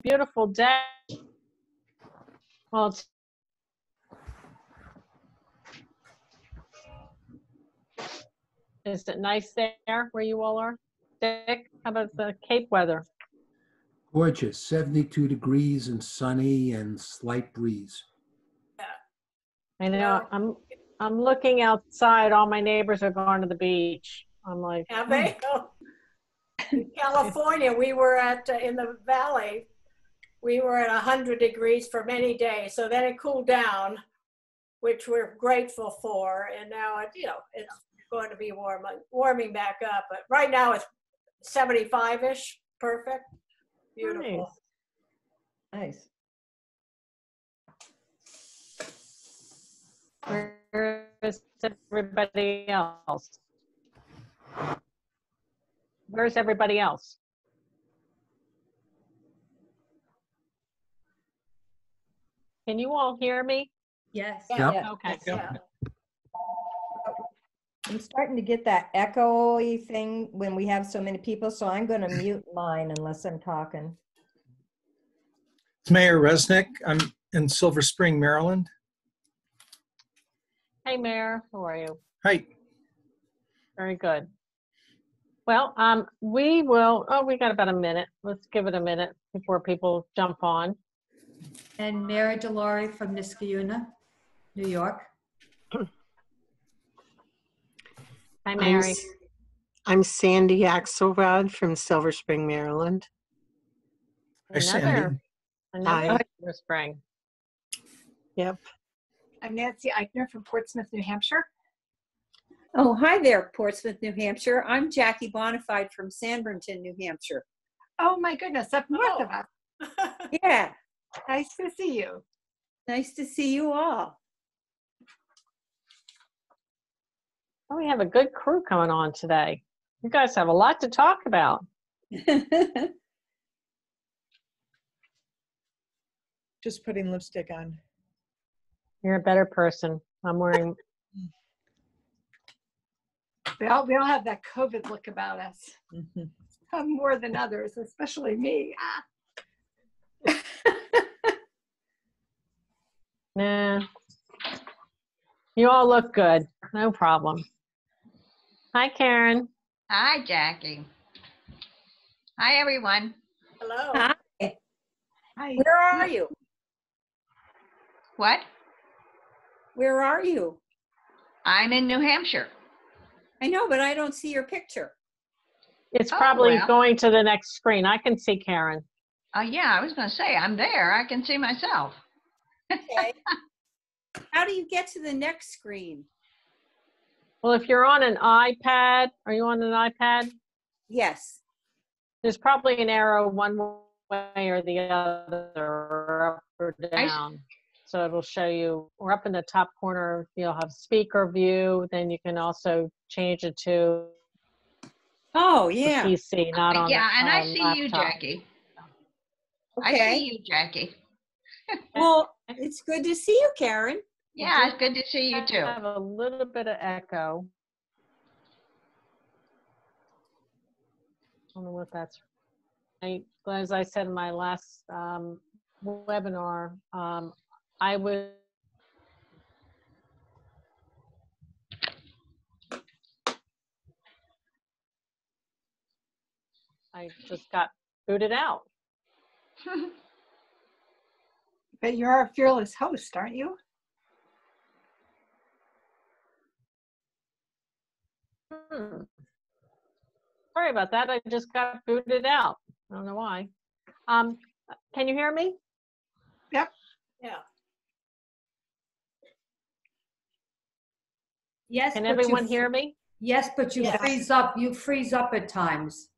beautiful day. Well, is it nice there where you all are? Dick, how about the Cape weather? Gorgeous, 72 degrees and sunny and slight breeze. I know. I'm looking outside. All my neighbors are going to the beach. I'm like, have they? In California, we were at in the valley. We were at 100 degrees for many days. So then it cooled down, which we're grateful for. And now it's going to be warming back up. But right now it's 75-ish. Perfect. Beautiful. Nice. where is everybody else? Where's everybody else? Can you all hear me? Yes. Yeah. Yeah. Okay. Yeah. I'm starting to get that echoey thing when we have so many people, so I'm going to mute mine unless I'm talking. It's Mayor Resnick. I'm in Silver Spring, Maryland. Hey, Mayor, how are you? Hi. Very good. Well, we will, we got about a minute. Let's give it a minute before people jump on. And Mary DeLaurie from Niskayuna, New York. Hi, Mary. I'm Sandy Axelrod from Silver Spring, Maryland. Hi, Sandy. Another Silver Spring. Yep. I'm Nancy Eichner from Portsmouth, New Hampshire. Oh, hi there, Portsmouth, New Hampshire. I'm Jackie Bonafide from Sanbornton, New Hampshire. Oh my goodness, up north of us. Yeah. Nice to see you. Nice to see you all. Oh, we have a good crew coming on today. You guys have a lot to talk about. Just putting lipstick on. You're a better person. I'm wearing. We all have that COVID look about us. Mm-hmm. Some more than others, especially me. Nah. You all look good. No problem. Hi, Karen. Hi, Jackie. Hi, everyone. Hello. Hi. Hi. Where are you? What? Where are you? I'm in New Hampshire. I know, but I don't see your picture. It's Oh, probably well. going to the next screen. I can see Karen. Yeah, I was going to say, I'm there. I can see myself. Okay. How do you get to the next screen? Well, if you're on an iPad, are you on an iPad? Yes. There's probably an arrow one way or the other, or up or down. So it'll show you, or up in the top corner, you'll have speaker view. Then you can also change it to Oh, yeah. PC, not on Yeah, and I the see you, laptop. Jackie. Okay. I see you, Jackie. Well, it's good to see you, Karen. Yeah, it's good to see you, I too. have a little bit of echo. I don't know what that's. As I said in my last webinar, I would. I just got booted out. But you're a fearless host, aren't you? Sorry about that. I just got booted out. I don't know why. Can you hear me? Yep. Yeah. Yes. Can but everyone you, hear me? Yes, but you Yes. freeze up. You freeze up at times.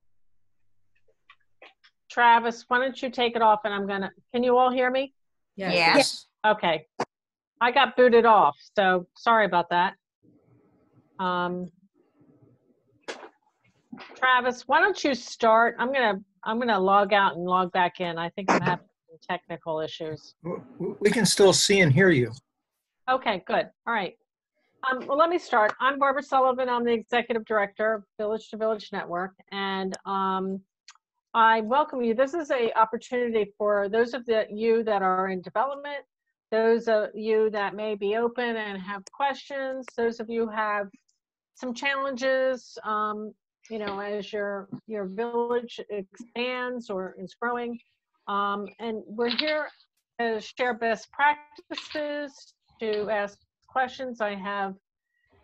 Travis, why don't you take it off and I'm gonna, can you all hear me? Yes. Yes. Okay. I got booted off, so sorry about that. Travis, why don't you start? I'm gonna log out and log back in. I think I'm having some technical issues. We can still see and hear you. Okay, good. All right. Well, let me start. I'm Barbara Sullivan. I'm the Executive Director of Village to Village Network. And I welcome you. This is a opportunity for those of you that are in development, those of you that may be open and have questions, those of you who have some challenges, you know, as your village expands or is growing. And we're here to share best practices, to ask questions. I have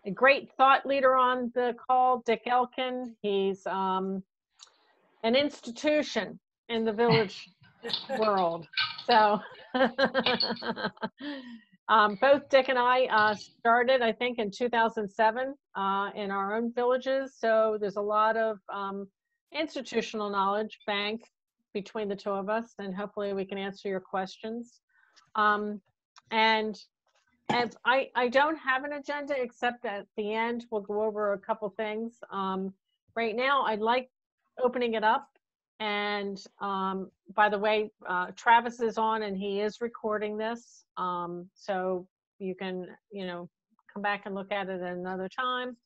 a great thought leader on the call, Dick Elkin. He's an institution in the village world. So both Dick and I started, I think, in 2007 in our own villages. So there's a lot of institutional knowledge bank between the two of us, and hopefully we can answer your questions. And I don't have an agenda, except at the end we'll go over a couple things. Right now I'd like opening it up. And by the way, Travis is on and he is recording this. So you can, you know, come back and look at it at another time,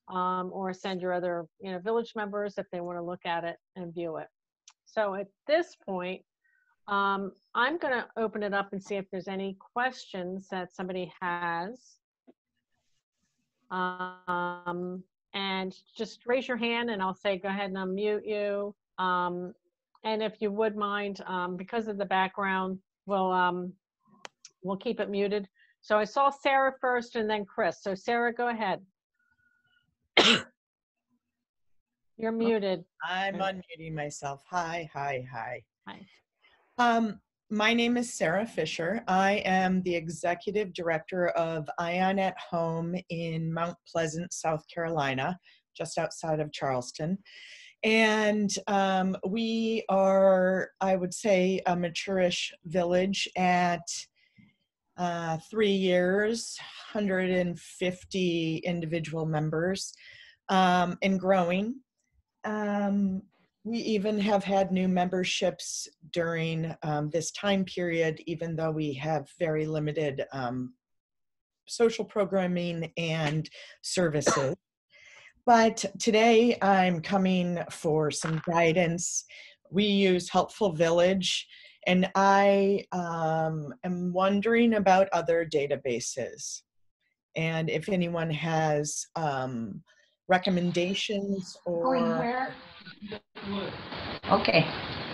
or send your other, you know, village members if they want to look at it and view it. So at this point, I'm going to open it up and see if there's any questions that somebody has. And just raise your hand and I'll say, go ahead and unmute you. And if you would mind, because of the background, we'll keep it muted. So I saw Sarah first and then Chris. So Sarah, go ahead. You're muted. I'm unmuting myself. Hi. Hi. My name is Sarah Fisher. I am the executive director of Ion at Home in Mount Pleasant, South Carolina, just outside of Charleston. And we are, I would say, a mature-ish village at 3 years, 150 individual members, and growing. We even have had new memberships during this time period, even though we have very limited social programming and services. But today I'm coming for some guidance. We use Helpful Village, and I am wondering about other databases. And if anyone has recommendations or... Going where? Okay.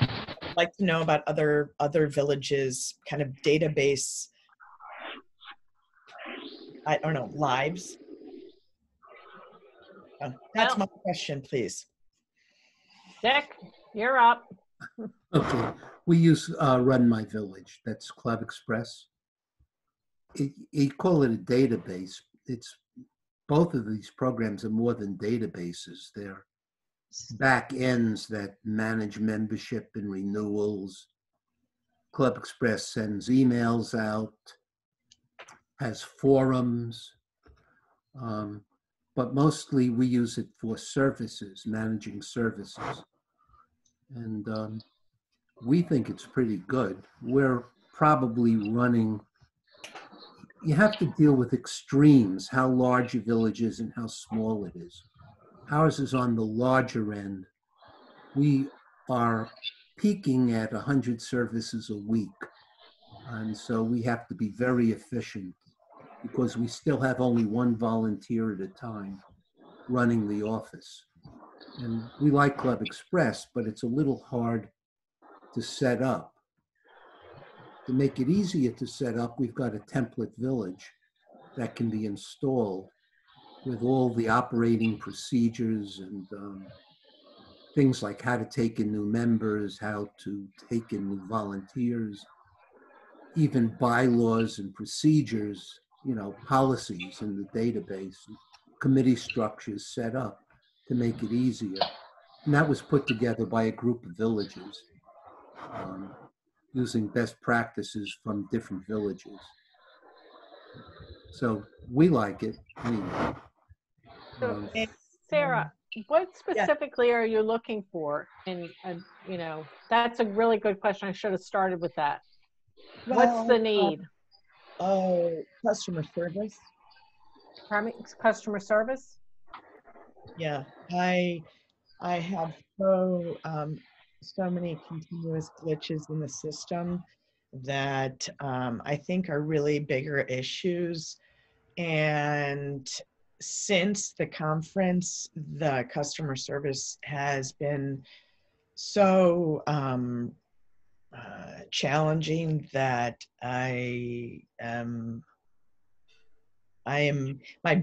I'd like to know about other villages, kind of database, I don't know, lives. That's my question, please. Dick, you're up. Okay, we use Run My Village. That's Club Express. You call it a database. It's both of these programs are more than databases. They're back ends that manage membership and renewals. Club Express sends emails out, has forums, but mostly we use it for services, managing services. And we think it's pretty good. We're probably running, you have to deal with extremes, how large a village is and how small it is. Ours is on the larger end. We are peaking at 100 services a week. And so we have to be very efficient because we still have only one volunteer at a time running the office. And we like Club Express, but it's a little hard to set up. To make it easier to set up, we've got a template village that can be installed with all the operating procedures and things like how to take in new members, how to take in new volunteers, even bylaws and procedures, you know, policies in the database, committee structures set up to make it easier. And that was put together by a group of villages using best practices from different villages. So we like it. So, Sarah, what specifically are you looking for? And you know, that's a really good question. I should have started with that. What's the need? Customer service. Pardon me? Customer service? Yeah, I have so so many continuous glitches in the system that I think are really bigger issues. And since the conference, the customer service has been so challenging that my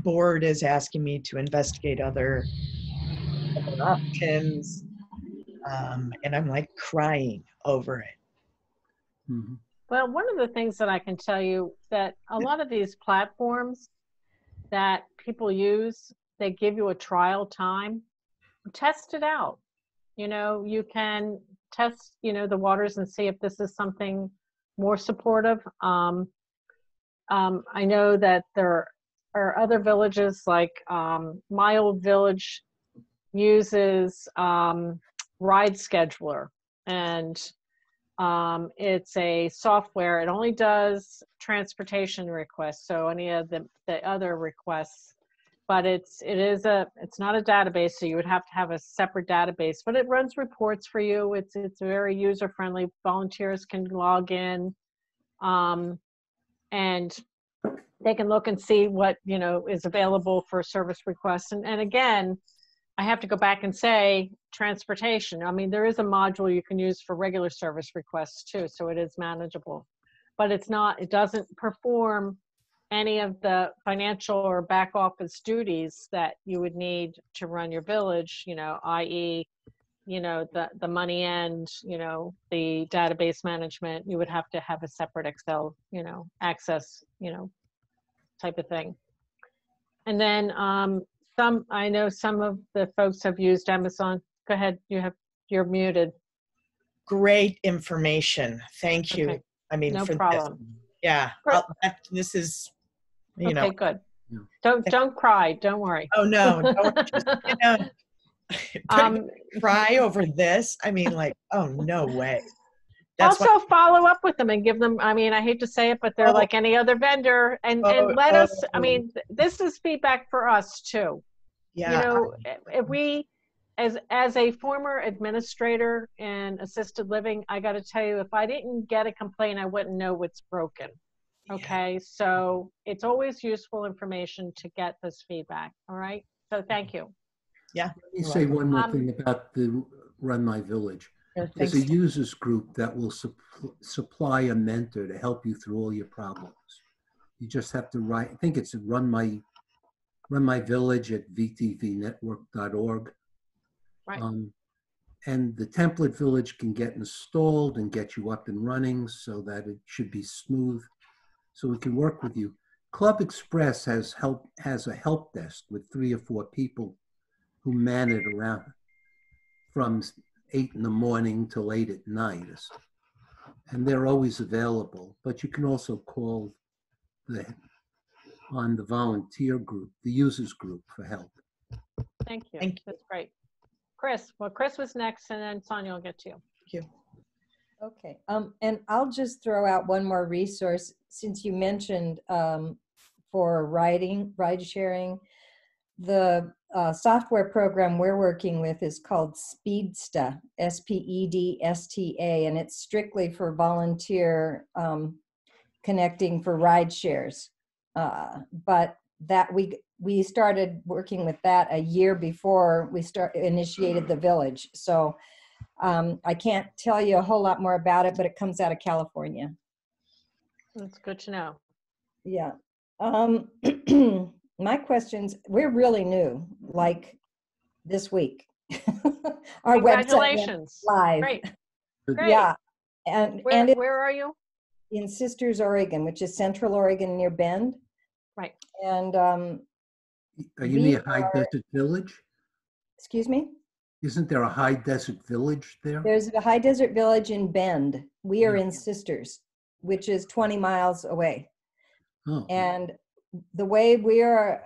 board is asking me to investigate other options, and I'm like crying over it. Mhm. Well, one of the things that I can tell you that a lot of these platforms that people use, they give you a trial time. Test it out. You know, you can test, you know, the waters and see if this is something more supportive. I know that there are other villages like my old village uses Ride Scheduler, and it's a software. It only does transportation requests, so any of the other requests, but it's not a database, so you would have to have a separate database, but it runs reports for you. It's very user friendly. Volunteers can log in, and they can look and see what, you know, is available for service requests. And again, I have to go back and say transportation. I mean, there is a module you can use for regular service requests too, so it is manageable, but it doesn't perform any of the financial or back office duties that you would need to run your village, you know, i.e., you know, the money end, you know, the database management. You would have to have a separate Excel, you know, access, you know, type of thing. And then I know some of the folks have used Amazon. Go ahead, you're muted. Great information. Thank you. Okay. I mean, No for problem. this. Yeah, Great. this is, you Okay, know. good. Don't cry. Don't worry. Oh no, just, you know, cry over this. I mean, like, oh no way. That's also follow up with them and give them, I mean, I hate to say it, but they're like any other vendor, and let us, I mean, this is feedback for us too. Yeah. You know, if we, as a former administrator in assisted living, I got to tell you, if I didn't get a complaint, I wouldn't know what's broken. Okay. So it's always useful information to get this feedback. All right. So thank you. Yeah. Let me say one more thing about the Run My Village. There's a users group that will supply a mentor to help you through all your problems. You just have to write, I think it's Run My Village at vtvnetwork.org. Right. And the template village can get installed and get you up and running so that it should be smooth, so we can work with you. Club Express has a help desk with 3 or 4 people who man it around from 8 in the morning till 8 at night. And they're always available, but you can also call on the volunteer group, the users group, for help. Thank you. That's great. Chris, well, Chris was next, and then Sonia will get to you. Thank you. Okay, and I'll just throw out one more resource since you mentioned for ride sharing. The software program we're working with is called Speedsta, S-P-E-D-S-T-A, and it's strictly for volunteer connecting for ride shares. But that we started working with that a year before we initiated the village. So I can't tell you a whole lot more about it, but it comes out of California. That's good to know. Yeah. My questions, we're really new, like this week. Our Congratulations. website went live. Great. Great. Yeah. And where are you? In Sisters, Oregon, which is Central Oregon near Bend. Right. And are you near High Desert Village? Excuse me? Isn't there a High Desert Village there? There's a High Desert Village in Bend. We are in Sisters, which is 20 miles away. Oh. And the way we are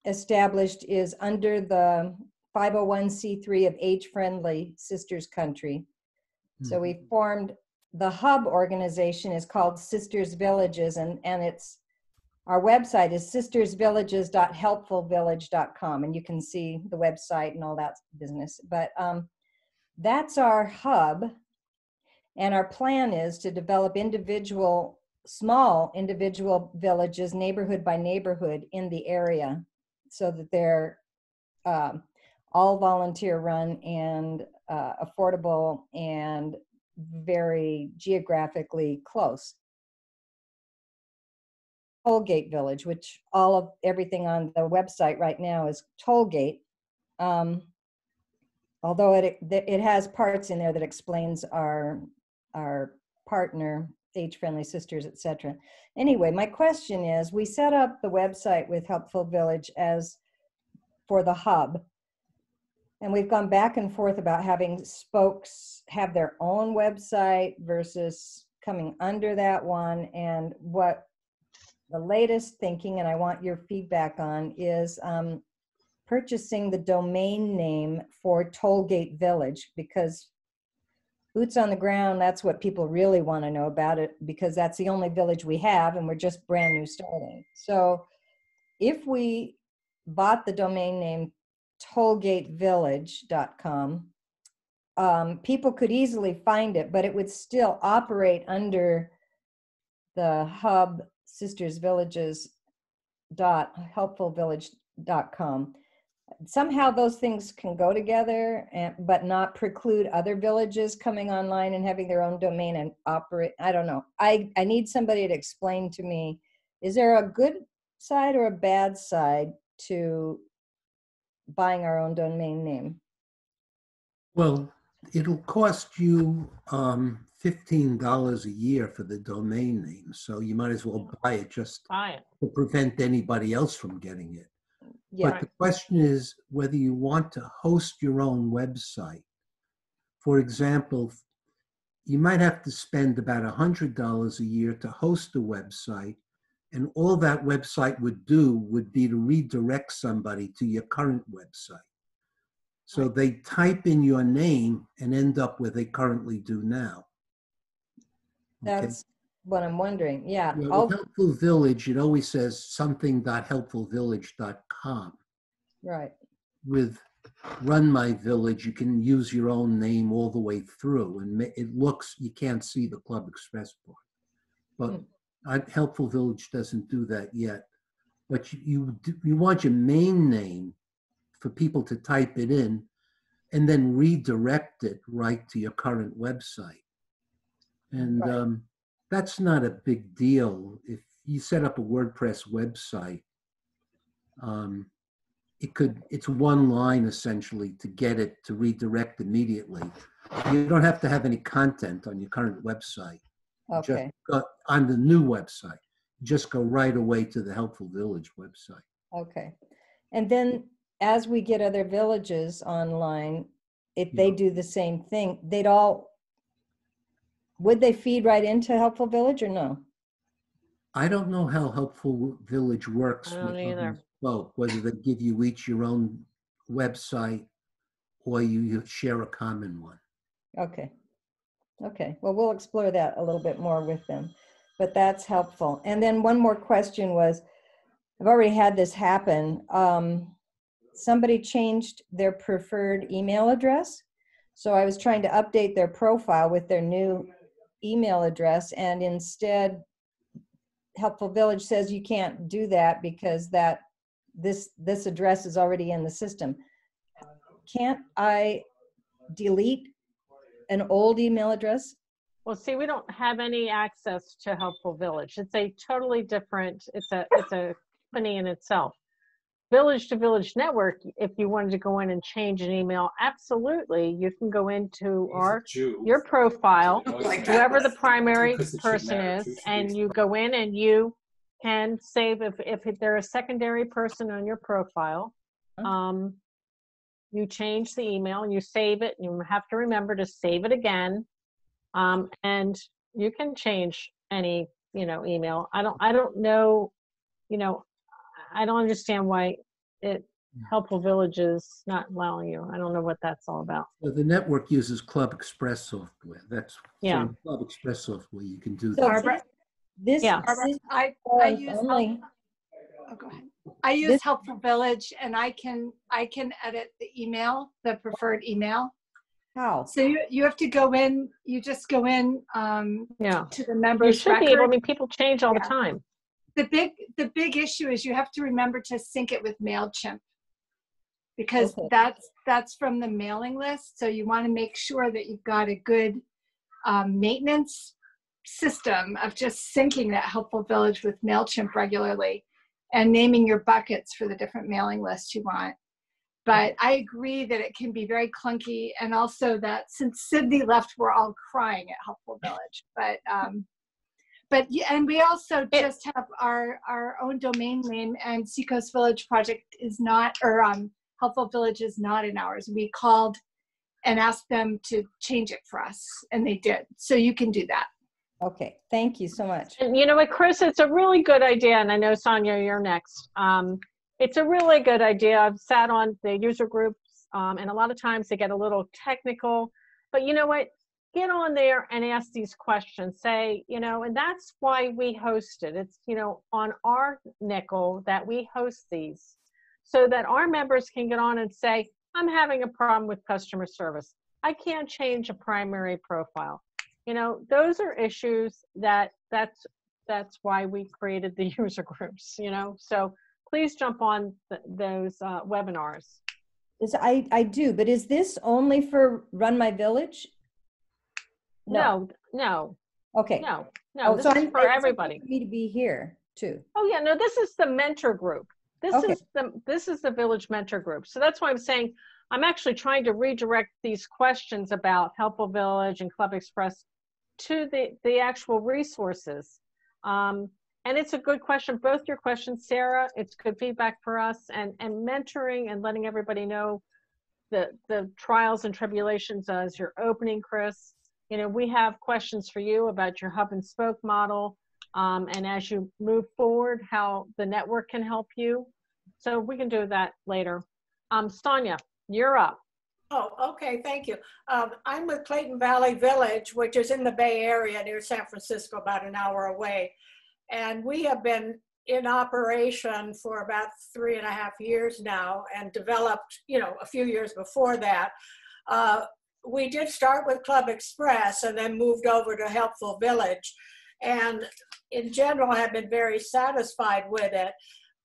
established is under the 501c3 of age-friendly Sisters Country. So we formed, the hub organization is called Sisters Villages, and it's, our website is sistersvillages.helpfulvillage.com, and you can see the website and all that business. But that's our hub. And our plan is to develop small individual villages, neighborhood by neighborhood in the area, so that they're all volunteer run and affordable and very geographically close. Tollgate Village, which everything on the website right now is Tollgate. Although it has parts in there that explains our partner, age-friendly sisters, etc. Anyway, my question is, we set up the website with Helpful Village as for the hub, and we've gone back and forth about having spokes have their own website versus coming under that one, and what the latest thinking, and I want your feedback on, is purchasing the domain name for Tollgate Village, because boots on the ground, that's what people really want to know about it, because that's the only village we have and we're just brand new starting. So if we bought the domain name tollgatevillage.com, people could easily find it, but it would still operate under the hub sistersvillages.helpfulvillage.com. Somehow those things can go together, but not preclude other villages coming online and having their own domain and operate. I don't know. I need somebody to explain to me, is there a good side or a bad side to buying our own domain name? Well, it'll cost you $15 a year for the domain name, so you might as well buy it just to prevent anybody else from getting it. Yeah. But the question is whether you want to host your own website. For example, you might have to spend about $100 a year to host a website, and all that website would do would be to redirect somebody to your current website. So they type in your name and end up where they currently do now. That's what I'm wondering. Yeah. With Helpful Village, it always says something.helpfulvillage.com. Right. With Run My Village, you can use your own name all the way through, and it looks, you can't see the Club Express part. But Helpful Village doesn't do that yet. But you want your main name for people to type it in and then redirect it right to your current website. And that's not a big deal. If you set up a WordPress website, it's one line essentially to get it to redirect immediately. You don't have to have any content on your current website. Okay. Just on the new website, just go right away to the Helpful Village website. Okay. And then as we get other villages online, if they do the same thing, would they feed right into Helpful Village or no? I don't know how Helpful Village works. I don't either. Whether they give you each your own website or you share a common one. Okay. Okay. Well, we'll explore that a little bit more with them, but that's helpful. And then one more question was, I've already had this happen. Somebody changed their preferred email address. So I was trying to update their profile with their new email address, and instead Helpful Village says you can't do that because this address is already in the system. Can't I delete an old email address? Well, see, we don't have any access to Helpful Village. It's a totally different, it's a company in itself. Village to Village Network, if you wanted to go in and change an email, absolutely, you can go into your profile, whoever the primary person is, and you go in and you can save, if they're a secondary person on your profile, you change the email and you save it. You have to remember to save it again, and you can change any email. I don't know, I don't understand why Helpful Village is not allowing you. I don't know what that's all about. So the network uses Club Express software. That's Club Express software. You can do that. Barbara, I use only. Go ahead. I use Helpful Village, and I can edit the email, the preferred email, How? So you have to go in, you just go in Yeah. to the You member's should be able, I record. mean, people change all the Yeah. time. The big issue is you have to remember to sync it with MailChimp, because Okay. that's from the mailing list. So you want to make sure that you've got a good maintenance system of just syncing that Helpful Village with MailChimp regularly and naming your buckets for the different mailing lists you want. But I agree that it can be very clunky, and also that since Sydney left, we're all crying at Helpful Village. But yeah, and we also just have our own domain name, and Seacoast Village Project is not, or Helpful Village is not in ours. We called and asked them to change it for us, and they did. So you can do that. Okay, thank you so much. And you know what, Chris, it's a really good idea, and I know, Sonia, you're next. It's a really good idea. I've sat on the user groups, and a lot of times they get a little technical, but you know what? Get on there and ask these questions. Say, you know, and that's why we host it. It's, you know, on our nickel that we host these, so that our members can get on and say, I'm having a problem with customer service. I can't change a primary profile. You know, those are issues that's why we created the user groups, you know. So please jump on those webinars. I do, but is this only for Run My Village? No. Okay. No, Oh, this so is for everybody. For me to be here too. Oh yeah, no, this is the mentor group. This is the Village Mentor Group. So that's why I'm saying I'm actually trying to redirect these questions about Helpful Village and Club Express to the actual resources. And it's a good question, both your questions, Sarah. It's good feedback for us, and mentoring and letting everybody know the trials and tribulations as you're opening, Chris. You know, we have questions for you about your hub and spoke model, and as you move forward, how the network can help you. So we can do that later. Sonia, you're up. Oh, okay, thank you. I'm with Clayton Valley Village, which is in the Bay Area near San Francisco, about an hour away. And we have been in operation for about 3.5 years now, and developed, you know, a few years before that. We did start with Club Express and then moved over to Helpful Village, and in general have been very satisfied with it.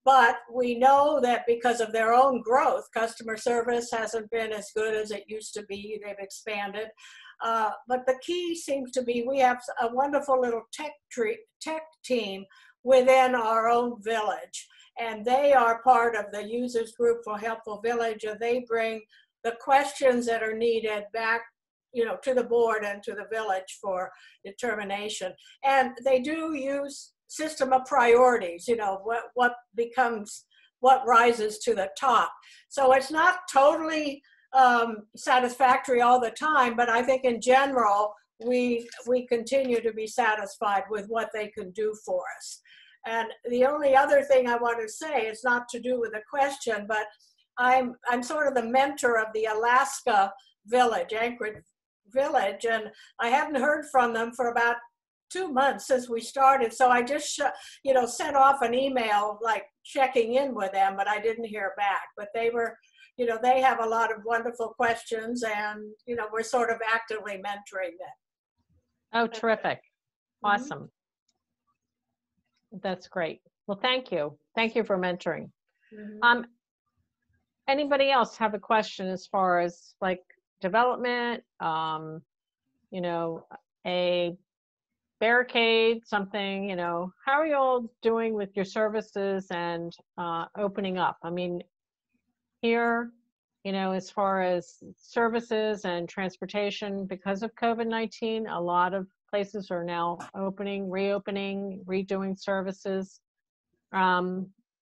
But we know that because of their own growth, customer service hasn't been as good as it used to be. They've expanded. But the key seems to be we have a wonderful little tech team within our own village. And they are part of the users group for Helpful Village, and they bring the questions that are needed back, you know, to the board and to the village for determination. And they do use system of priorities, you know, what rises to the top. So it's not totally satisfactory all the time, but I think in general, we continue to be satisfied with what they can do for us. And the only other thing I want to say is not to do with the question, but I'm sort of the mentor of the Alaska Village, Anchorage Village, and I haven't heard from them for about 2 months since we started. So I just, you know, sent off an email like checking in with them, but I didn't hear back. But they were, you know, they have a lot of wonderful questions, and, you know, we're sort of actively mentoring them. Oh, terrific. Awesome. That's great. Well, thank you. Thank you for mentoring. Anybody else have a question as far as like development, you know, a barricade, something, you know, how are you all doing with your services and opening up? I mean, here, you know, as far as services and transportation, because of COVID-19, a lot of places are now opening, reopening, redoing services.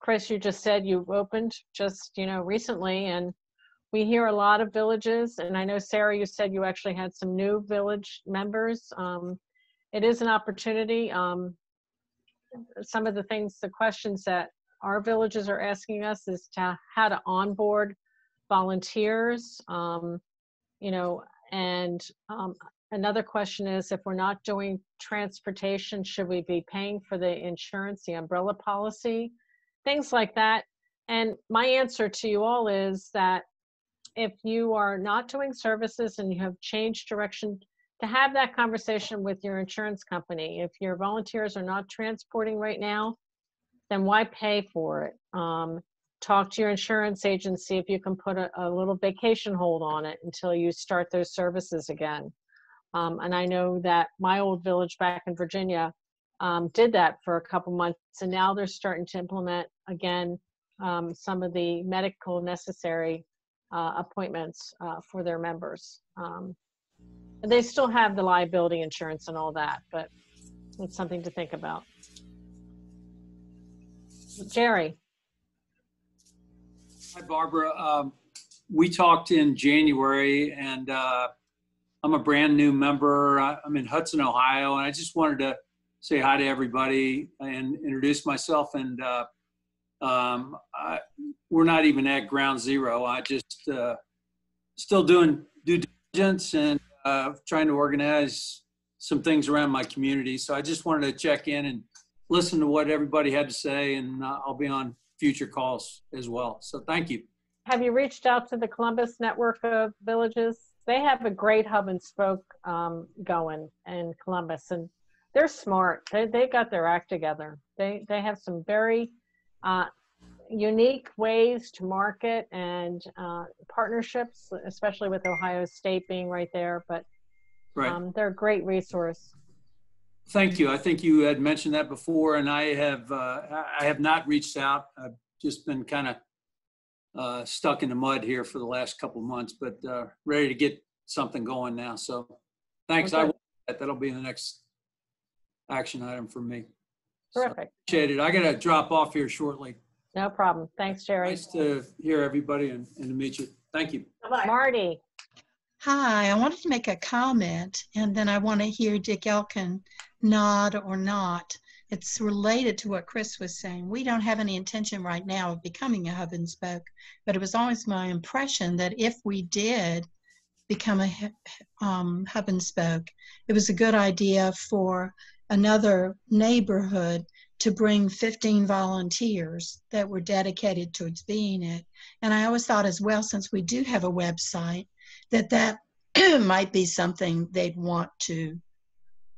Chris, you just said you've opened just, you know, recently, and we hear a lot of villages, and I know, Sarah, you said you actually had some new village members. It is an opportunity. Some of the things, the questions that our villages are asking us is to how to onboard volunteers, you know, and another question is, if we're not doing transportation, should we be paying for the insurance, the umbrella policy, things like that. And my answer to you all is that if you are not doing services and you have changed direction, to have that conversation with your insurance company. If your volunteers are not transporting right now, then why pay for it? Talk to your insurance agent, see if you can put a little vacation hold on it until you start those services again. And I know that my old village back in Virginia did that for a couple months, and now they're starting to implement again some of the medical necessary appointments for their members. They still have the liability insurance and all that, but it's something to think about. Jerry. Hi, Barbara. We talked in January, and I'm a brand new member. I'm in Hudson, Ohio, and I just wanted to say hi to everybody and introduce myself. And we're not even at ground zero. I just still doing due diligence and trying to organize some things around my community. So I just wanted to check in and listen to what everybody had to say, and I'll be on future calls as well. So thank you. Have you reached out to the Columbus network of villages? They have a great hub and spoke going in Columbus, and they're smart. They got their act together. They have some very unique ways to market and partnerships, especially with Ohio State being right there. But they're a great resource. Thank you. I think you had mentioned that before, and I have not reached out. I've just been kind of stuck in the mud here for the last couple of months, but ready to get something going now. So thanks. Okay. That'll be the next action item for me. Terrific. So, appreciate it. I got to drop off here shortly. No problem. Thanks, Jerry. Nice to hear everybody and to meet you. Thank you. Bye-bye. Marty. Hi, I wanted to make a comment, and then I want to hear Dick Elkin nod or not. It's related to what Chris was saying. We don't have any intention right now of becoming a hub and spoke, but it was always my impression that if we did become a hub and spoke, it was a good idea for another neighborhood to bring 15 volunteers that were dedicated towards being it. And I always thought as well, since we do have a website, that might be something they'd want to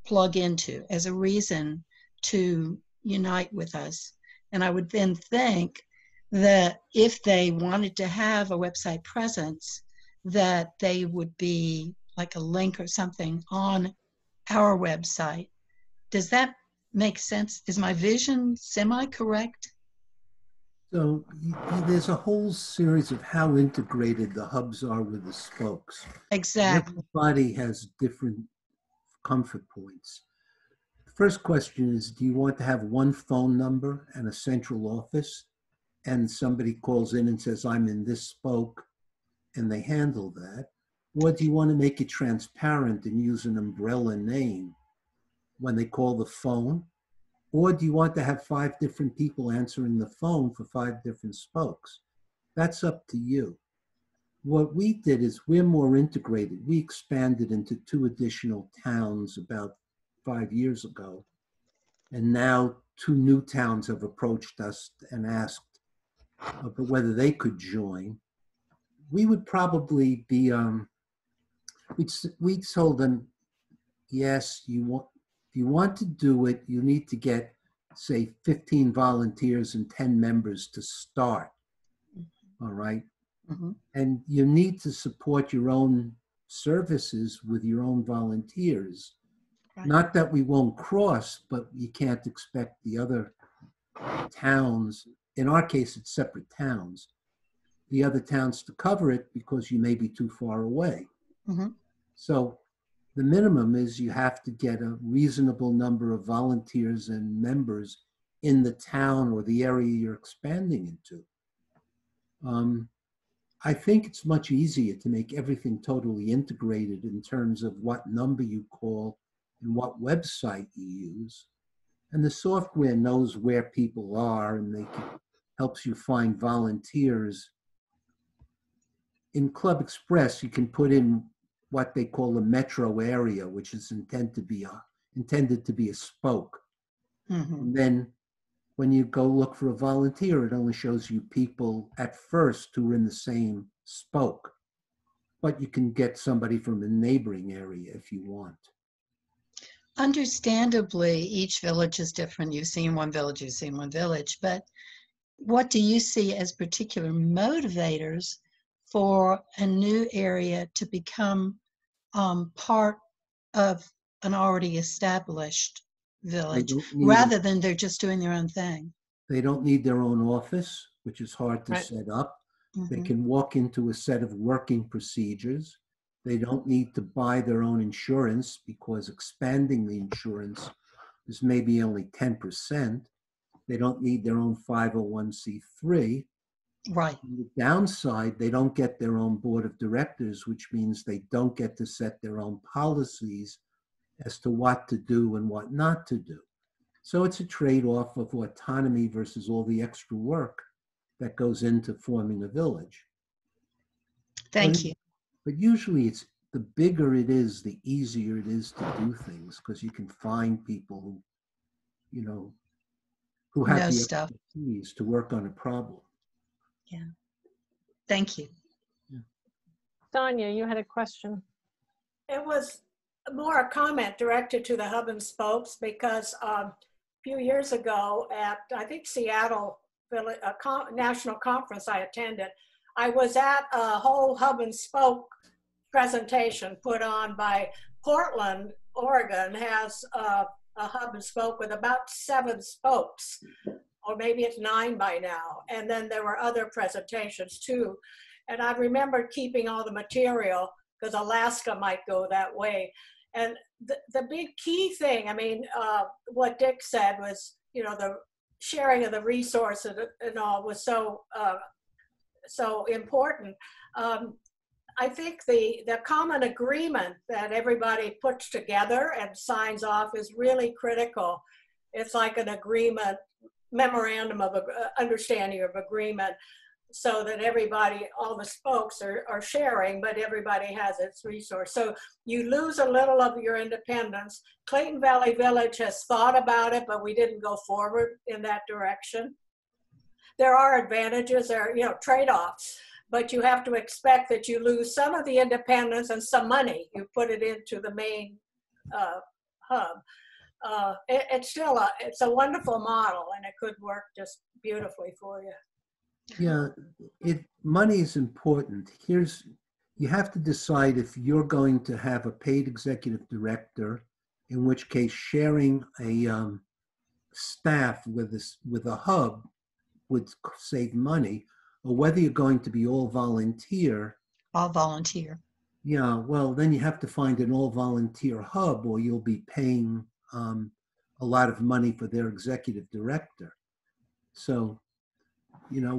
plug into as a reason to unite with us. And I would then think that if they wanted to have a website presence, that they would be like a link or something on our website. Does that make sense? Is my vision semi-correct? So there's a whole series of how integrated the hubs are with the spokes. Exactly. Everybody has different comfort points. The first question is, do you want to have one phone number and a central office, and somebody calls in and says, I'm in this spoke, and they handle that? Or do you want to make it transparent and use an umbrella name when they call the phone? Or do you want to have 5 different people answering the phone for 5 different spokes? That's up to you. What we did is we're more integrated. We expanded into 2 additional towns about 5 years ago. And now 2 new towns have approached us and asked whether they could join. We would probably be, we told them, yes, if you want to do it, you need to get, say, 15 volunteers and 10 members to start, all right? Mm-hmm. And you need to support your own services with your own volunteers. Right. Not that we won't cross, but you can't expect the other towns, in our case, it's separate towns, the other towns to cover it because you may be too far away. Mm-hmm. So the minimum is you have to get a reasonable number of volunteers and members in the town or the area you're expanding into. I think it's much easier to make everything totally integrated in terms of what number you call and what website you use. And the software knows where people are, and helps you find volunteers. In Club Express, you can put in what they call a metro area, which is intended to be a spoke. Mm-hmm. And then when you go look for a volunteer, it only shows you people at first who are in the same spoke. but you can get somebody from a neighboring area if you want. Understandably, each village is different. You've seen one village, you've seen one village, but what do you see as particular motivators for a new area to become part of an already established village rather than they're just doing their own thing? They don't need their own office, which is hard to set up. They can walk into a set of working procedures. They don't need to buy their own insurance because expanding the insurance is maybe only 10%. They don't need their own 501c3. Right. On the downside, they don't get their own board of directors, which means they don't get to set their own policies as to what to do and what not to do. So it's a trade-off of autonomy versus all the extra work that goes into forming a village. Thank you. But usually it's the bigger it is, the easier it is to do things because you can find people who, you know, who have the expertise to work on a problem. Yeah. Thank you. Sonia, you had a question. It was more a comment directed to the hub and spokes because a few years ago at, I think, Seattle National Conference I attended, I was at a whole hub and spoke presentation put on by Portland, Oregon, has a hub and spoke with about 7 spokes, or maybe it's 9 by now. And then there were other presentations too. And I remember keeping all the material because Alaska might go that way. And the big key thing, I mean, what Dick said was, you know, the sharing of the resources and all was so important. I think the common agreement that everybody puts together and signs off is really critical. It's like an agreement, memorandum of understanding of agreement, so that everybody, all the spokes are sharing, but everybody has its resource. So you lose a little of your independence. Clayton Valley Village has thought about it, but we didn't go forward in that direction. There are advantages, there are, you know, trade-offs, but you have to expect that you lose some of the independence and some money. You put it into the main hub. It's still it's a wonderful model, and it could work just beautifully for you. Yeah, money is important. You have to decide if you're going to have a paid executive director, in which case sharing a staff with a hub would save money, or whether you're going to be all volunteer. All volunteer. Yeah, well, then you have to find an all volunteer hub, or you'll be paying a lot of money for their executive director. So, you know,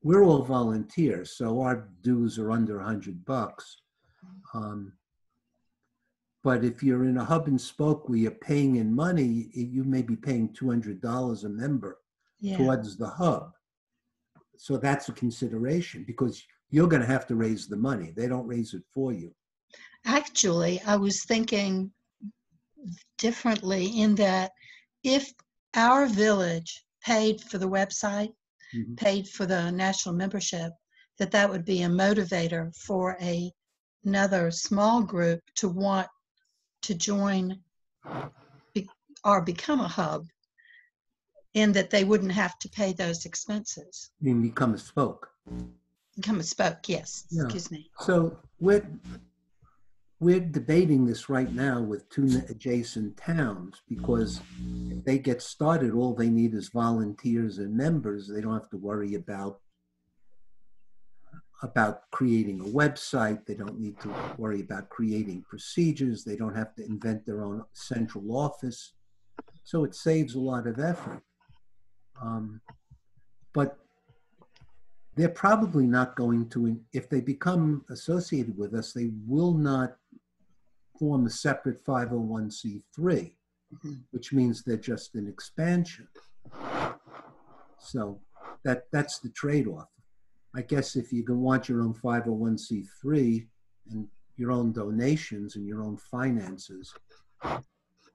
we're all volunteers, so our dues are under $100. But if you're in a hub and spoke where you're paying in money, you may be paying $200 a member towards the hub. So that's a consideration because you're going to have to raise the money. They don't raise it for you. Actually, I was thinking differently in that if our village paid for the website, paid for the national membership, that would be a motivator for another small group to want to join or become a hub, in that they wouldn't have to pay those expenses. You mean become a spoke? Become a spoke, yes. Yeah. Excuse me. So we're debating this right now with 2 adjacent towns because if they get started, all they need is volunteers and members. They don't have to worry about creating a website. They don't need to worry about creating procedures. They don't have to invent their own central office. So it saves a lot of effort. But they're probably not going to, if they become associated with us, they will not form a separate 501c3, which means they're just an expansion. So that's the trade-off. I guess if you can want your own 501c3 and your own donations and your own finances,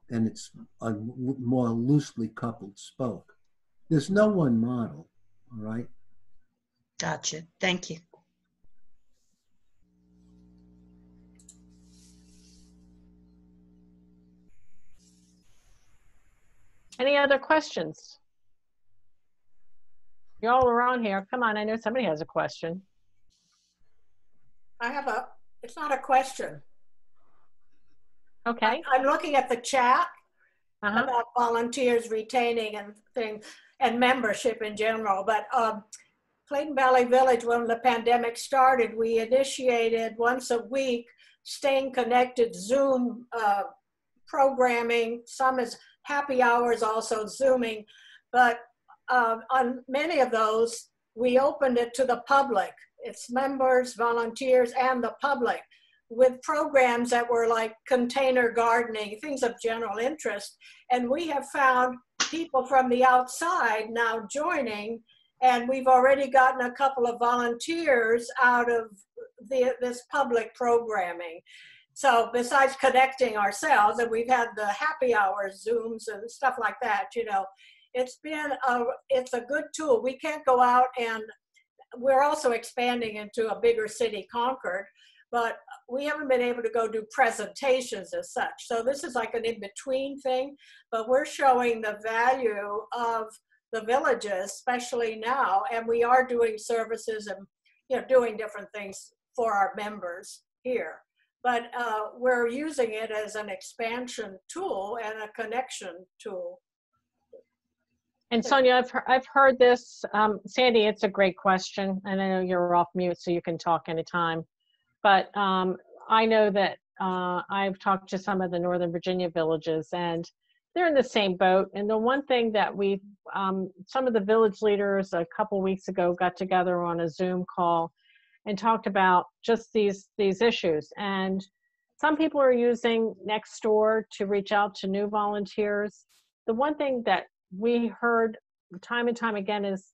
then it's a more loosely coupled spoke. There's no one model, all right? Gotcha. Thank you. Any other questions? You all are on here. Come on, I know somebody has a question. It's not a question. Okay. I'm looking at the chat about volunteers retaining and things and membership in general. But Clayton Valley Village, when the pandemic started, we initiated once a week staying connected Zoom programming. Some is happy hours, also Zooming. But on many of those, we opened it to the public. It's members, volunteers, and the public, with programs that were like container gardening, things of general interest. And we have found people from the outside now joining, and we've already gotten a couple of volunteers out of this public programming. So besides connecting ourselves, and we've had the happy hour Zooms and stuff like that, you know, it's a good tool. We can't go out, and we're also expanding into a bigger city, Concord, but we haven't been able to go do presentations as such. So this is like an in-between thing, but we're showing the value of the villages, especially now, and we are doing services and, you know, doing different things for our members here. But we're using it as an expansion tool and a connection tool. And Sonia, I've heard this. Sandy, it's a great question. And I know you're off mute, so you can talk anytime. But I know that I've talked to some of the Northern Virginia villages, and they're in the same boat. And the one thing that some of the village leaders a couple weeks ago got together on a Zoom call and talked about just these issues. And some people are using Nextdoor to reach out to new volunteers. The one thing that we heard time and time again is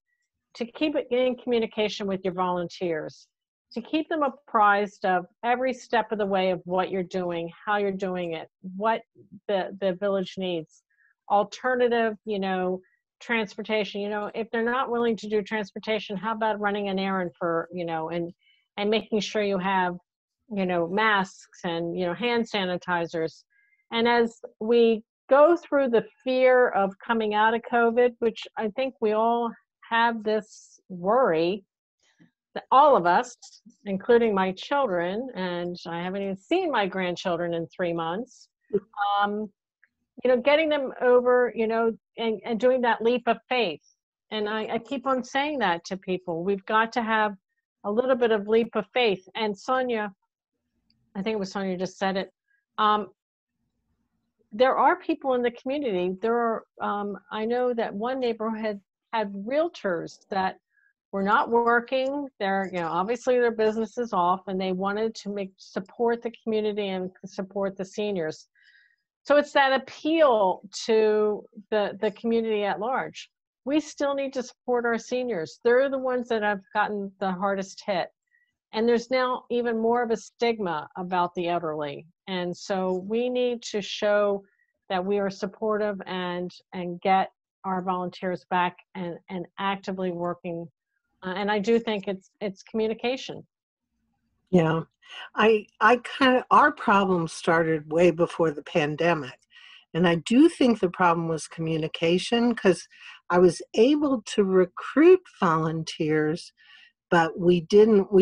to keep it in communication with your volunteers, to keep them apprised of every step of the way of what you're doing, how you're doing it, what the village needs. Alternative, you know, transportation, you know, if they're not willing to do transportation, how about running an errand for, you know, and making sure you have, you know, masks and, you know, hand sanitizers. And as we go through the fear of coming out of COVID, which I think we all have this worry, that all of us, including my children, and I haven't even seen my grandchildren in 3 months, you know, getting them over, you know, and doing that leap of faith. And I keep on saying that to people. We've got to have a little bit of leap of faith. And Sonia, I think it was Sonia just said it, there are people in the community. There are, I know that one neighborhood had realtors that were not working. They're, you know, obviously their business is off, and they wanted to support the community and support the seniors. So it's that appeal to the community at large. We still need to support our seniors. They're the ones that have gotten the hardest hit. And there's now even more of a stigma about the elderly. And so we need to show that we are supportive and get our volunteers back and actively working. And I do think it's communication. Yeah, I kind of, our problem started way before the pandemic. And I do think the problem was communication, because I was able to recruit volunteers, but we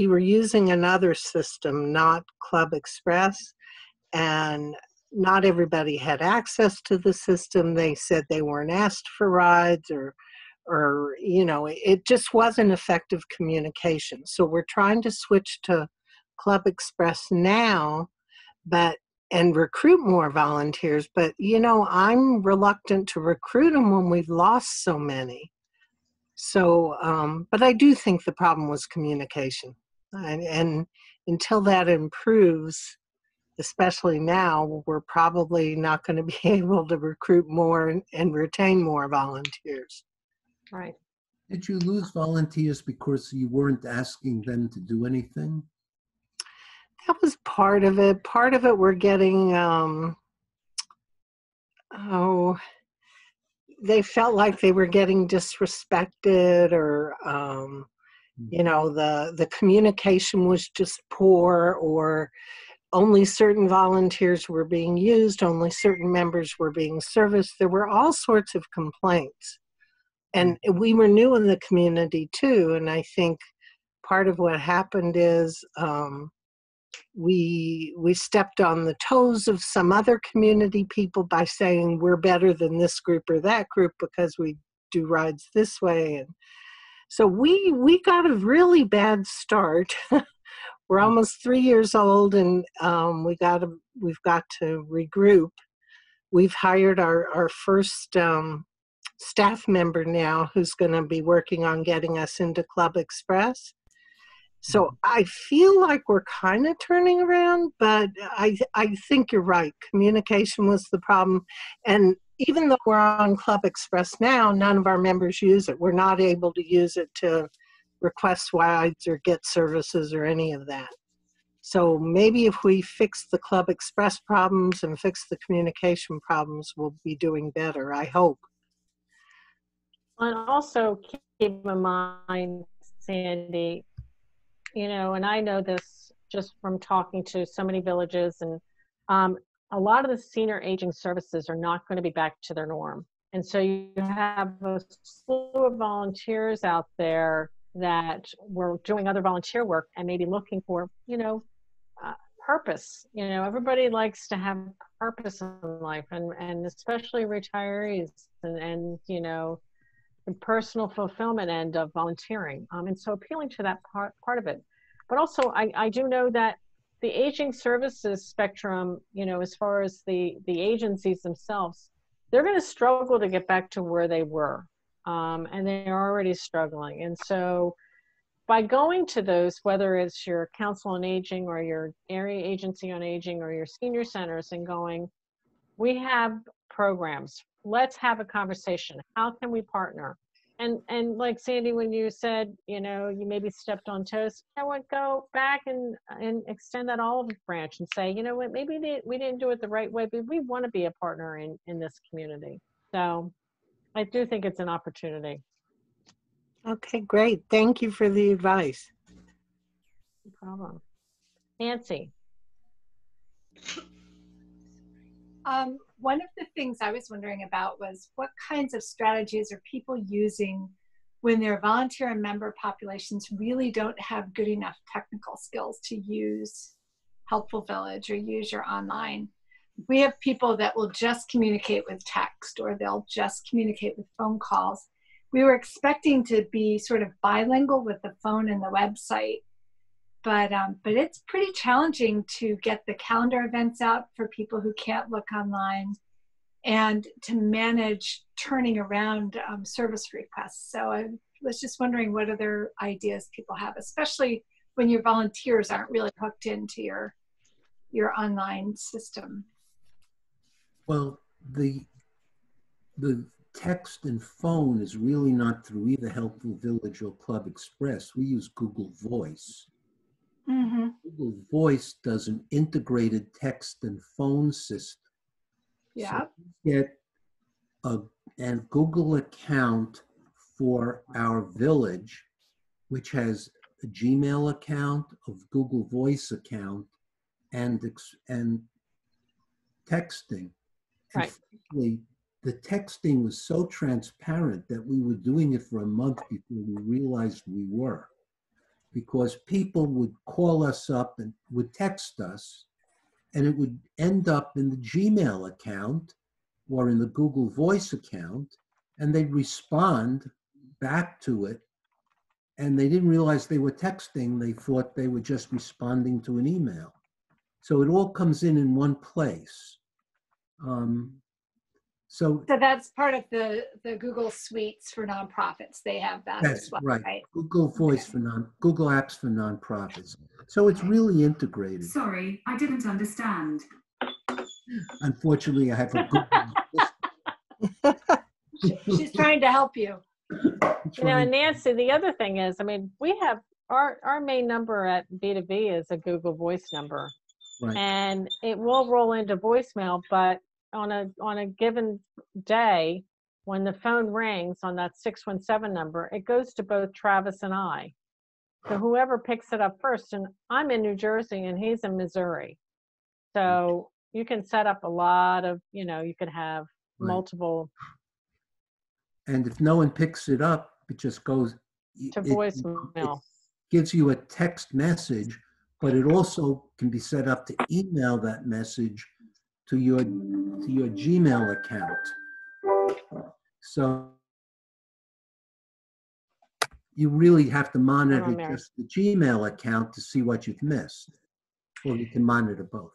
were using another system, not Club Express, and not everybody had access to the system. They said they weren't asked for rides, or you know, it just wasn't effective communication. So we're trying to switch to Club Express now, and recruit more volunteers. But you know, I'm reluctant to recruit them when we've lost so many. So, but I do think the problem was communication. And until that improves, especially now, we're probably not going to be able to recruit more and retain more volunteers. Right. Did you lose volunteers because you weren't asking them to do anything? That was part of it. Part of it, we're getting, they felt like they were getting disrespected, or you know, the communication was just poor, or only certain volunteers were being used, only certain members were being serviced. There were all sorts of complaints. And we were new in the community too. And I think part of what happened is we stepped on the toes of some other community people by saying we're better than this group or that group because we do rides this way. And so we got a really bad start. We're almost 3 years old, and we've got to regroup. We've hired our first staff member now who's going to be working on getting us into Club Express. So I feel like we're kind of turning around, but I think you're right. Communication was the problem. And even though we're on Club Express now, none of our members use it. We're not able to use it to request rides or get services or any of that. So maybe if we fix the Club Express problems and fix the communication problems, we'll be doing better, I hope. And also keep in mind, Sandy, you know, and I know this just from talking to so many villages, and a lot of the senior aging services are not going to be back to their norm. And so you have a slew of volunteers out there that were doing other volunteer work and maybe looking for, you know, purpose. You know, everybody likes to have purpose in life, and especially retirees and you know, the personal fulfillment end of volunteering. And so appealing to that part of it. But also, I do know that the aging services spectrum, you know, as far as the agencies themselves, they're going to struggle to get back to where they were. And they're already struggling. And so by going to those, whether it's your council on aging or your area agency on aging or your senior centers, and going, we have programs, let's have a conversation. How can we partner? And like Sandy, when you said, you know, you maybe stepped on toes, I would go back and extend that olive branch and say, you know what, maybe we didn't do it the right way, but we want to be a partner in this community. So I do think it's an opportunity. Okay, great. Thank you for the advice. No problem. Nancy. One of the things I was wondering about was what kinds of strategies are people using when their volunteer and member populations really don't have good enough technical skills to use Helpful Village or use your online. We have people that will just communicate with text, or they'll just communicate with phone calls. We were expecting to be sort of bilingual with the phone and the website, but it's pretty challenging to get the calendar events out for people who can't look online, and to manage turning around service requests. So I was just wondering what other ideas people have, especially when your volunteers aren't really hooked into your online system. Well, the text and phone is really not through either Helpful Village or Club Express. We use Google Voice. Mm-hmm. Google Voice does an integrated text and phone system. Yeah. So you get a Google account for our village, which has a Gmail account, a Google Voice account, and texting. Right. And the texting was so transparent that we were doing it for a month before we realized we were. Because people would call us up and would text us, and it would end up in the Gmail account or in the Google Voice account, and they'd respond back to it, and they didn't realize they were texting. They thought they were just responding to an email. So it all comes in one place. So that's part of the Google Suites for nonprofits. They have that as well, right? Google Voice for Google Apps for nonprofits. So it's really integrated. Sorry, I didn't understand. Unfortunately, I have a Google. She's trying to help you. You know, and Nancy, the other thing is, I mean, we have our main number at B2B is a Google Voice number, right. And it will roll into voicemail, but on a given day, when the phone rings on that 617 number, it goes to both Travis and I. So whoever picks it up first, and I'm in New Jersey and he's in Missouri. So you can set up a lot of, you know, you could have Right. multiple And if no one picks it up, it just goes. to It voicemail. gives you a text message, but it also can be set up to email that message to your Gmail account. So you really have to monitor Mary. just the Gmail account to see what you've missed, or you can monitor both.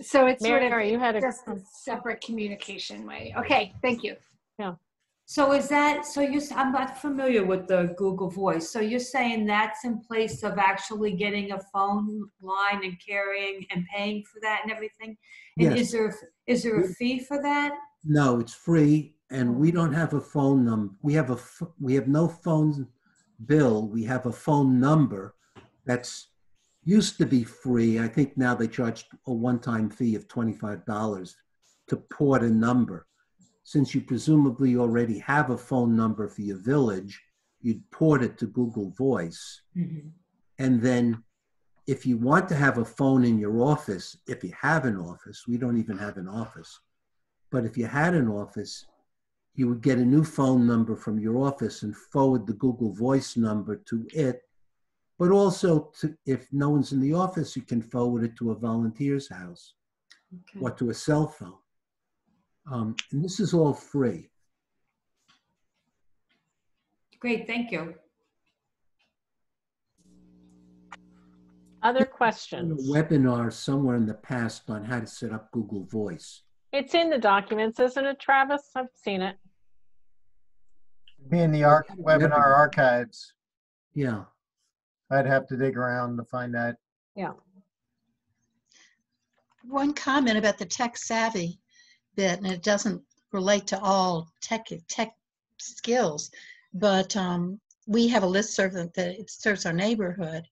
So it's sort of Mary, you had a just a separate communication way. Okay, thank you. yeah. So is that, so I'm not familiar with the Google Voice. So you're saying that's in place of actually getting a phone line and carrying and paying for that and everything? And Yes. is there a fee for that? No, it's free, and we don't have a phone number. We have no phone bill. We have a phone number that's used to be free. I think now they charge a one-time fee of $25 to port a number. Since you presumably already have a phone number for your village, you'd port it to Google Voice. Mm-hmm. And then if you want to have a phone in your office, if you have an office, we don't even have an office, but if you had an office, you would get a new phone number from your office and forward the Google Voice number to it. But also, if no one's in the office, you can forward it to a volunteer's house or to a cell phone. And this is all free. Great, thank you. Other questions? A webinar somewhere in the past on how to set up Google Voice. It's in the documents, isn't it, Travis? I've seen it. Be in the webinar archives. Yeah. I'd have to dig around to find that. Yeah. One comment about the tech savvy bit, and it doesn't relate to all tech skills, but we have a listserv that it serves our neighborhood,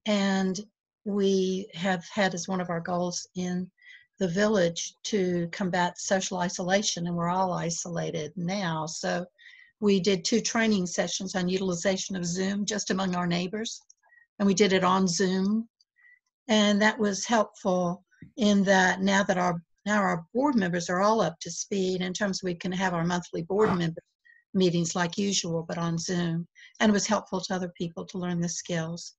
and we have had as one of our goals in the village to combat social isolation, and we're all isolated now. So we did 2 training sessions on utilization of Zoom just among our neighbors, and we did it on Zoom, and that was helpful in that now our board members are all up to speed in terms of we can have our monthly board member meetings like usual, but on Zoom, and it was helpful to other people to learn the skills.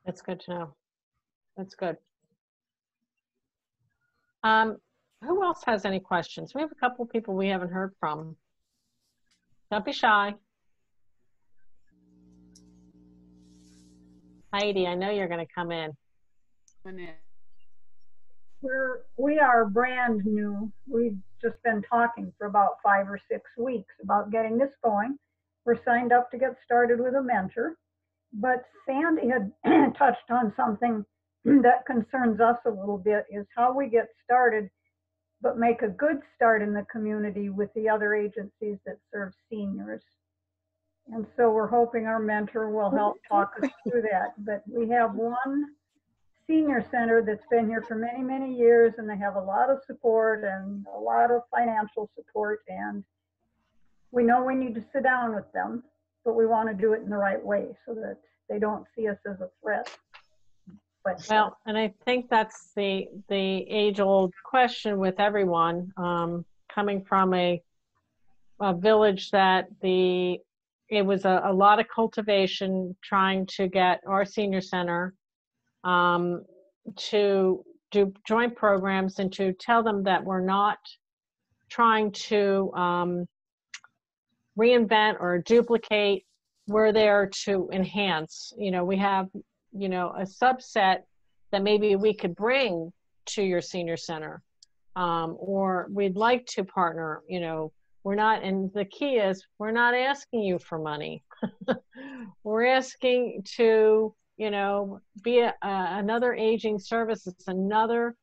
That's good to know. That's good. Who else has any questions? We have a couple people we haven't heard from. Don't be shy. Heidi, I know you're going to come in. We are brand new. We've just been talking for about 5 or 6 weeks about getting this going. We're signed up to get started with a mentor, but Sandy had touched on something that concerns us a little bit, is how we get started, but make a good start in the community with the other agencies that serve seniors. And so we're hoping our mentor will help talk us through that. But we have one senior center that's been here for many, many years, and they have a lot of support and a lot of financial support. And we know we need to sit down with them, but we want to do it in the right way so that they don't see us as a threat. But, well, and I think that's the age-old question with everyone, coming from a village that it was a lot of cultivation trying to get our senior center to do joint programs and to tell them that we're not trying to reinvent or duplicate. We're there to enhance. You know, we have, you know, a subset that maybe we could bring to your senior center, or we'd like to partner. You know, we're not, and the key is we're not asking you for money. We're asking to, you know, be another aging service. It's another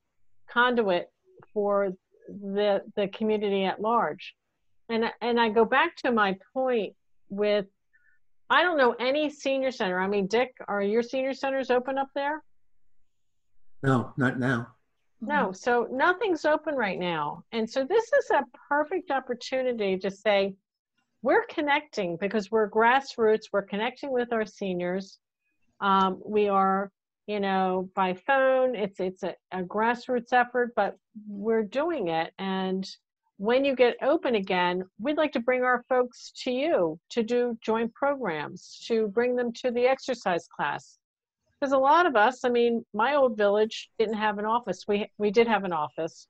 conduit for the community at large. And I go back to my point with, I don't know any senior center. I mean, Dick, are your senior centers open up there? No, not now. No, so nothing's open right now. And so this is a perfect opportunity to say, we're connecting because we're grassroots, we're connecting with our seniors. We are you know, by phone. It's a grassroots effort, but we're doing it. And when you get open again, we'd like to bring our folks to you to do joint programs, to bring them to the exercise class. Because a lot of us, I mean, my old village didn't have an office. We did have an office,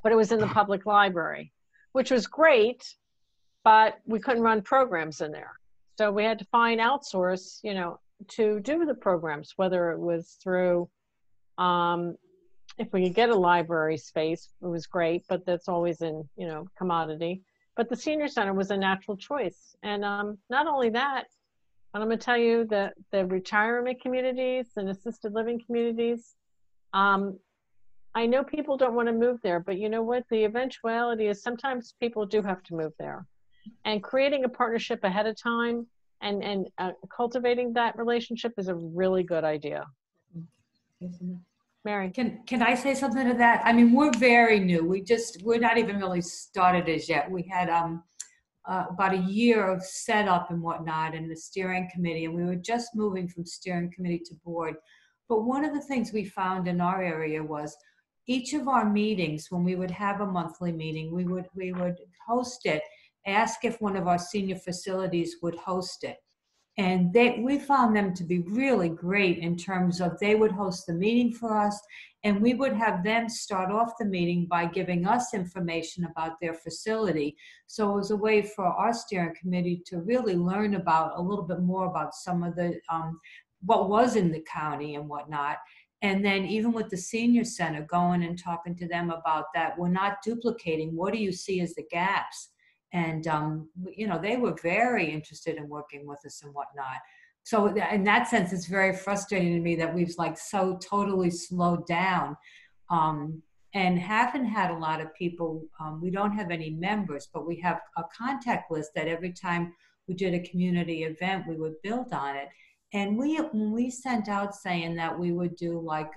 but it was in the public library, which was great, but we couldn't run programs in there. So we had to find outsource, you know, to do the programs, whether it was through, if we could get a library space, it was great, but that's always in, you know, commodity. But the senior center was a natural choice. And not only that, but I'm gonna tell you that the retirement communities and assisted living communities, I know people don't want to move there, but you know what? The eventuality is sometimes people do have to move there. And creating a partnership ahead of time and cultivating that relationship is a really good idea. Mary. Can I say something to that? I mean, we're very new. We're not even really started as yet. We had about a year of setup and whatnot in the steering committee, and we were just moving from steering committee to board. But one of the things we found in our area was each of our meetings, when we would have a monthly meeting, we would host it, ask if one of our senior facilities would host it. And we found them to be really great in terms of they would host the meeting for us, and we would have them start off the meeting by giving us information about their facility. So it was a way for our steering committee to really learn about a little bit more about some of the, what was in the county and whatnot. And then even with the senior center, going and talking to them about that, we're not duplicating. What do you see as the gaps? And, you know, they were very interested in working with us and whatnot. So in that sense, it's very frustrating to me that we've like so totally slowed down and haven't had a lot of people. We don't have any members, but we have a contact list that every time we did a community event, we would build on it. And when we sent out saying that we would do like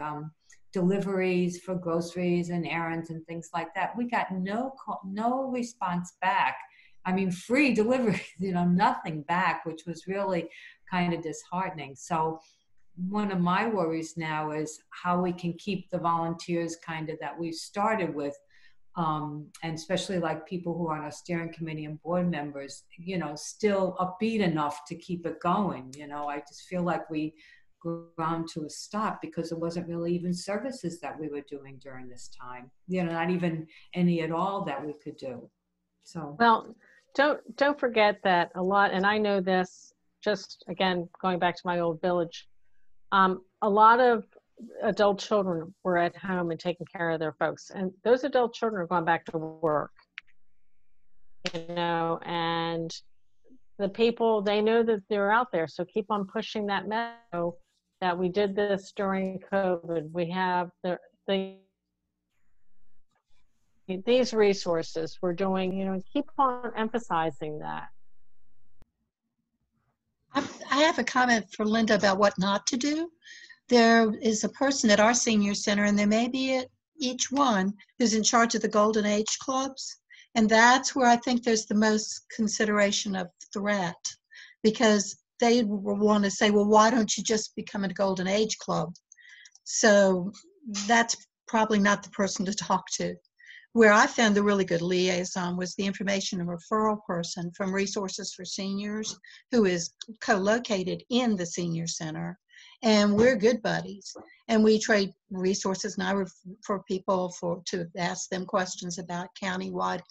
deliveries for groceries and errands and things like that, we got no response back. I mean, free delivery, you know, nothing back, which was really kind of disheartening. So one of my worries now is how we can keep the volunteers kind of that we've started with, and especially like people who are on our steering committee and board members, you know, still upbeat enough to keep it going. You know, I just feel like we ground to a stop because there wasn't really even services that we were doing during this time, you know, not even any at all that we could do. So well, don't forget that a lot, and I know this just again going back to my old village, a lot of adult children were at home and taking care of their folks, and those adult children are going back to work, you know, and the people, they know that they're out there, so keep on pushing that message that we did this during COVID. We have these resources we're doing, you know, keep on emphasizing that. I have a comment for Linda about what not to do. There is a person at our senior center, and there may be at each one, who's in charge of the Golden Age clubs. And that's where I think there's the most consideration of threat, because they want to say, well, why don't you just become a Golden Age club? So that's probably not the person to talk to. Where I found the really good liaison was the information and referral person from Resources for Seniors, who is co-located in the senior center. And we're good buddies. And we trade resources, and I refer people to ask them questions about countywide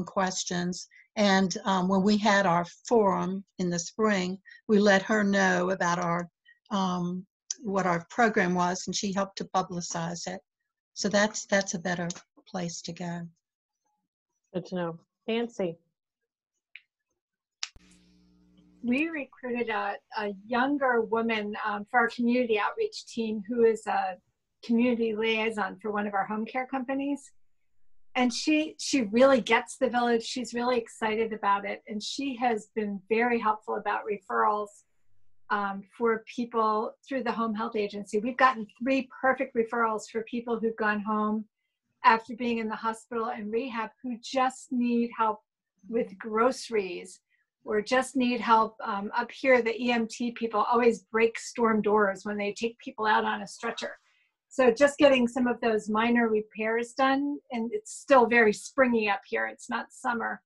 questions. And when we had our forum in the spring, we let her know about our what our program was, and she helped to publicize it. So that's a better place to go. Good to know. Nancy. We recruited a younger woman for our community outreach team who is a community liaison for one of our home care companies. And she really gets the village. She's really excited about it. And she has been very helpful about referrals for people through the home health agency. We've gotten 3 perfect referrals for people who've gone home after being in the hospital and rehab who just need help with groceries or just need help. Up here, the EMT people always break storm doors when they take people out on a stretcher. So just getting some of those minor repairs done, and it's still very springy up here. It's not summer,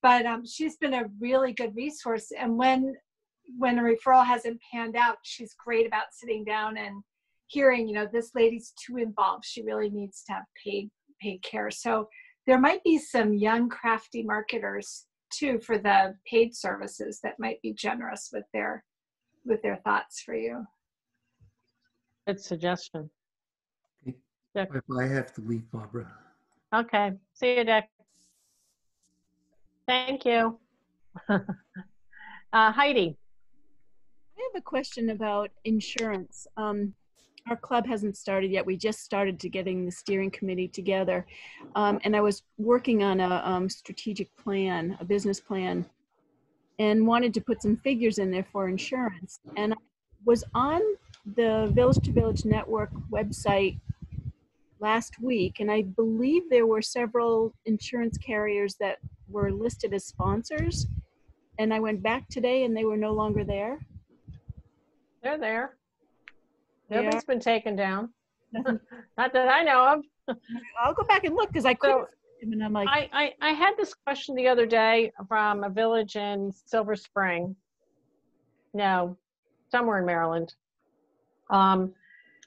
but she's been a really good resource. And when a referral hasn't panned out, she's great about sitting down and hearing, you know, this lady's too involved. She really needs to have paid care. So there might be some young, crafty marketers too for the paid services that might be generous with their thoughts for you. Good suggestion. If I have to leave, Barbara. Okay. See you, Dick. Thank you. Heidi. I have a question about insurance. Our club hasn't started yet. We just started to getting the steering committee together. And I was working on a strategic plan, a business plan, and wanted to put some figures in there for insurance. And I was on the Village to Village Network website last week, and I believe there were several insurance carriers that were listed as sponsors. And I went back today and they were no longer there. They're there. Nobody's been taken down. Not that I know of. I'll go back and look because I couldn't. And I'm like, I had this question the other day from a village in Silver Spring. No, somewhere in Maryland.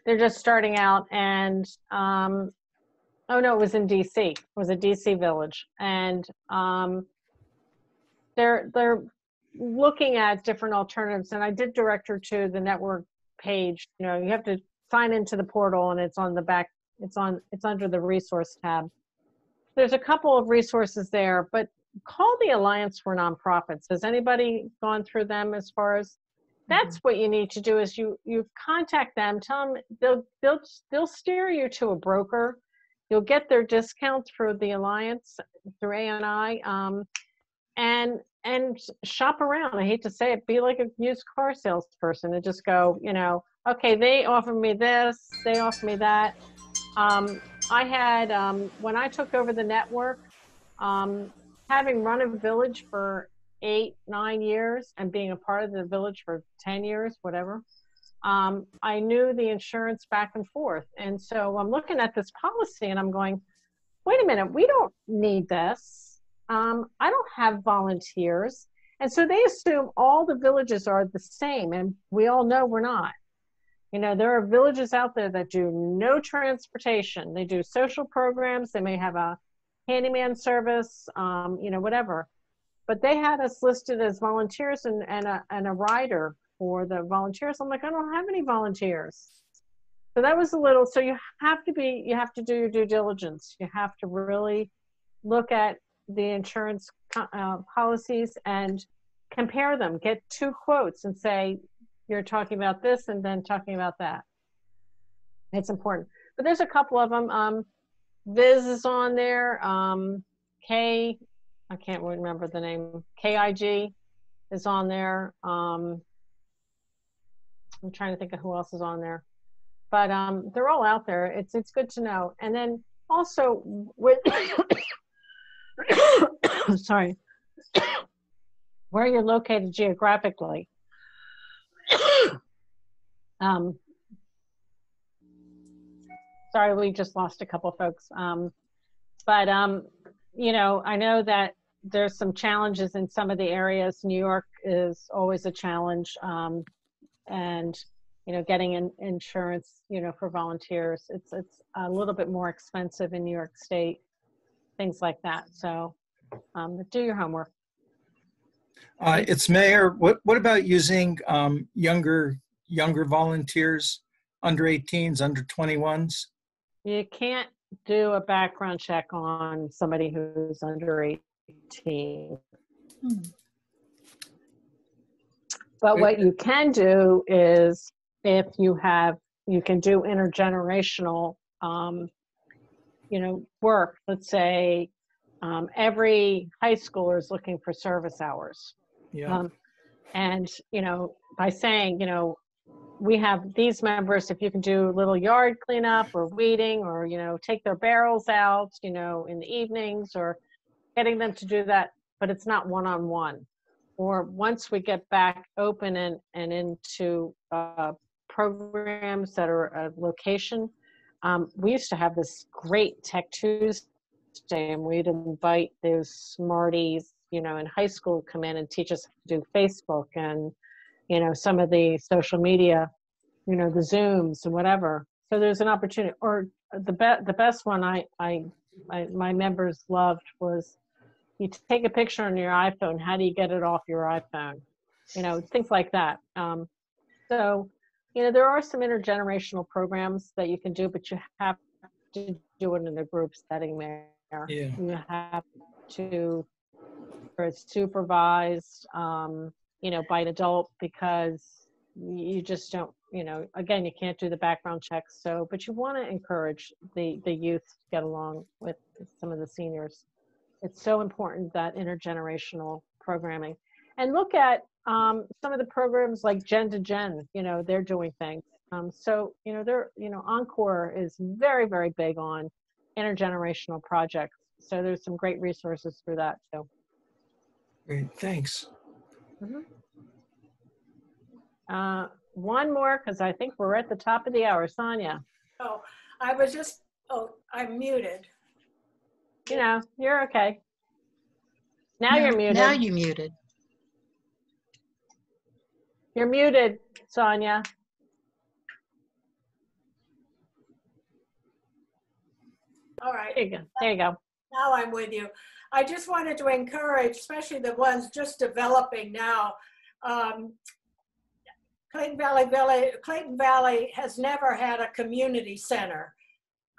They're just starting out, and oh no, it was in DC. It was a DC village, and they're looking at different alternatives. And I did direct her to the network page. You know, you have to sign into the portal, and it's on the back. It's under the resource tab. There's a couple of resources there, but call the Alliance for Nonprofits. Has anybody gone through them as far as? That's what you need to do is you contact them, tell them they'll steer you to a broker. You'll get their discounts through the Alliance, through ANI, and shop around. I hate to say it, be like a used car salesperson and just go, you know, okay, they offer me this, they offer me that. I had, when I took over the network, having run a village for 8-9 years and being a part of the village for 10 years, whatever, I knew the insurance back and forth. And so I'm looking at this policy and I'm going, wait a minute, we don't need this. I don't have volunteers. And so they assume all the villages are the same, and we all know we're not. You know, there are villages out there that do no transportation. They do social programs. They may have a handyman service, you know, whatever. But they had us listed as volunteers and a rider for the volunteers. I'm like, I don't have any volunteers. So that was a little, so you have to do your due diligence. You have to really look at the insurance policies and compare them. Get 2 quotes and say, you're talking about this and then talking about that. It's important. But there's a couple of them. Viz is on there. I can't remember the name. KIG is on there. I'm trying to think of who else is on there. But they're all out there. It's good to know. And then also with sorry, where you're located geographically. Sorry, we just lost a couple folks. You know, I know that there's some challenges in some of the areas. New York is always a challenge. And, you know, getting insurance, you know, for volunteers, it's a little bit more expensive in New York State, things like that. So do your homework. It's Mayor. What about using younger volunteers, under 18s, under 21s? You can't do a background check on somebody who's under 18. But what you can do is if you can do intergenerational, you know, work. Let's say every high schooler is looking for service hours. Yeah. And, you know, by saying, you know, we have these members, if you can do a little yard cleanup or weeding or, you know, take their barrels out, you know, in the evenings or getting them to do that, but it's not one-on-one. or once we get back open and into programs that are a location, we used to have this great Tech Tuesday, and we'd invite those smarties, you know, in high school come in and teach us how to do Facebook and, you know, some of the social media, you know, the Zooms and whatever. So there's an opportunity. Or the best one my members loved was, you take a picture on your iPhone, how do you get it off your iPhone? You know, things like that. So, you know, there are some intergenerational programs that you can do, but you have to do it in a group setting there. Yeah. You have to, or it's supervised, you know, by an adult, because you just don't, you know, again, you can't do the background checks. So, but you want to encourage the youth to get along with some of the seniors. It's so important, that intergenerational programming. And look at some of the programs like Gen to Gen, you know, they're doing things. So, you know, Encore is very, very big on intergenerational projects. So there's some great resources for that too. Great, thanks. One more, because I think we're at the top of the hour. Sonia. Oh, I'm muted. You know, you're okay. Now you're muted. Now you're muted. You're muted, Sonia. All right. There you go. There you go. Now I'm with you. I just wanted to encourage, especially the ones just developing now. Clayton Valley has never had a community center.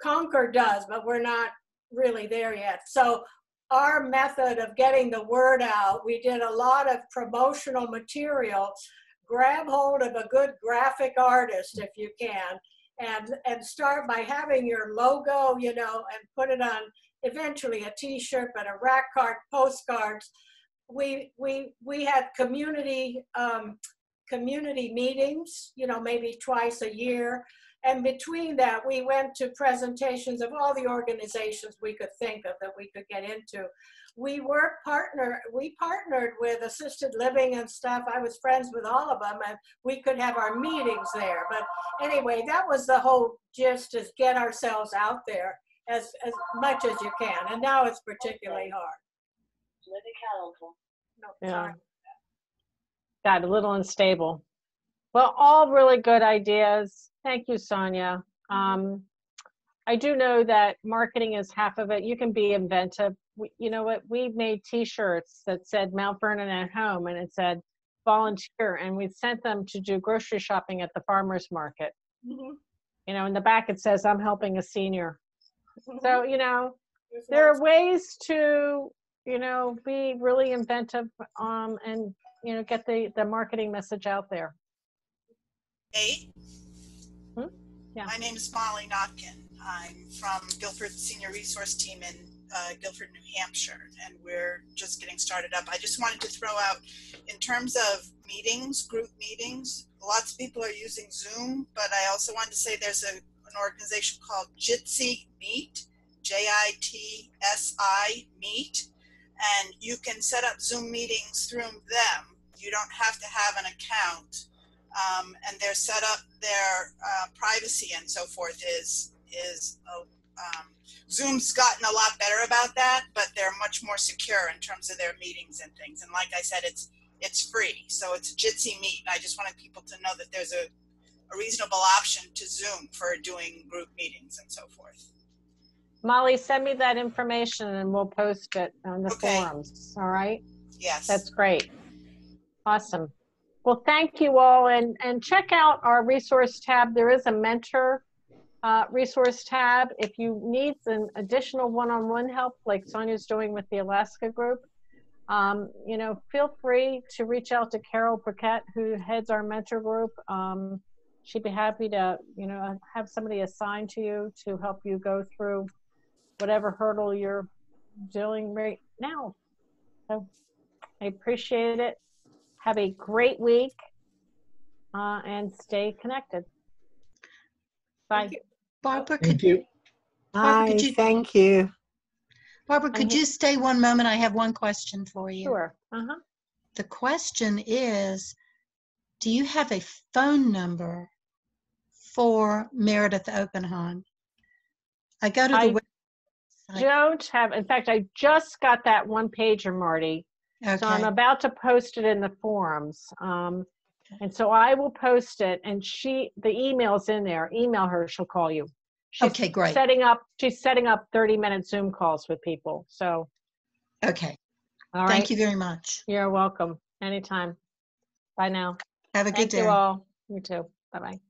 Concord does, but we're not really there yet. So our method of getting the word out, we did a lot of promotional material. Grab hold of a good graphic artist if you can, and start by having your logo, you know, and put it on eventually a t-shirt, but a rack card, postcards. We had community meetings, you know, maybe twice a year. And between that, we went to presentations of all the organizations we could think of that we could get into. We partnered with assisted living and stuff. I was friends with all of them, and we could have our meetings there. But anyway, that was the whole gist, is get ourselves out there as much as you can. And now it's particularly hard. No, yeah. Got a little unstable. Well, all really good ideas. Thank you, Sonia. I do know that marketing is half of it. You can be inventive. You know what? We made T-shirts that said Mount Vernon at home, and it said volunteer, and we sent them to do grocery shopping at the farmer's market. You know, in the back it says, I'm helping a senior. So, you know, there are ways to, you know, be really inventive and, you know, get the marketing message out there. Hey. Yeah. My name is Molly Notkin. I'm from Guilford Senior Resource Team in Guilford, New Hampshire, and we're just getting started up. I just wanted to throw out, in terms of meetings, group meetings, lots of people are using Zoom, but I also wanted to say there's an organization called Jitsi Meet, Jitsi Meet, and you can set up Zoom meetings through them. You don't have to have an account. And they're set up, their privacy and so forth is Zoom's gotten a lot better about that, but they're much more secure in terms of their meetings and things. And like I said, it's free. So it's a Jitsi Meet. And I just wanted people to know that there's a reasonable option to Zoom for doing group meetings and so forth. Molly, send me that information and we'll post it on the forums. All right? Yes. That's great. Awesome. Well, thank you all, and check out our resource tab. There is a mentor resource tab. If you need an additional one-on-one help, like Sonia's doing with the Alaska group, you know, feel free to reach out to Carol Burkett, who heads our mentor group. She'd be happy to, you know, have somebody assigned to you to help you go through whatever hurdle you're dealing right now. So I appreciate it. Have a great week and stay connected. Bye. Barbara, Thank you. Bye. Thank you. Barbara, could you stay one moment? I have one question for you. Sure. The question is, do you have a phone number for Meredith Oppenheim? I go to the website. Don't have, in fact, I just got that one pager, Marty. Okay. So I'm about to post it in the forums. And so I will post it, and the email's in there. Email her, she'll call you. She's okay, great. She's setting up 30-minute Zoom calls with people. So. Okay. All right. Thank you very much. You're welcome. Anytime. Bye now. Have a good day. Thank you all. You too. Bye-bye.